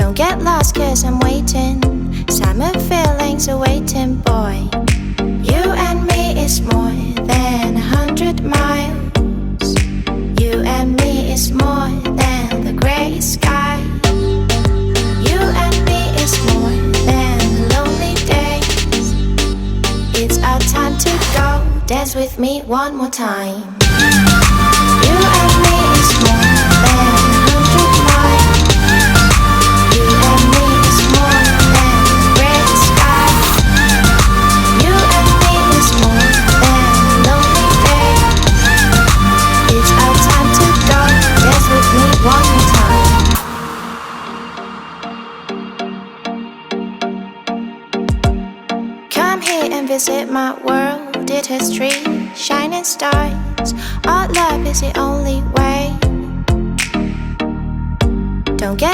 Don't get lost cause I'm waiting. Summer feelings are waiting, boy. You and me is more than 100 miles. You and me is more than the grey sky. You and me is more than lonely days. It's our time to go. Dance with me one more time. You and me is more than 100 miles. You and me is more than the grey sky. You and me is more than lonely days. It's our time to go. Dance with me one more time. Come here and visit my world. Did history, shining stars. Our love is the only way. Don't get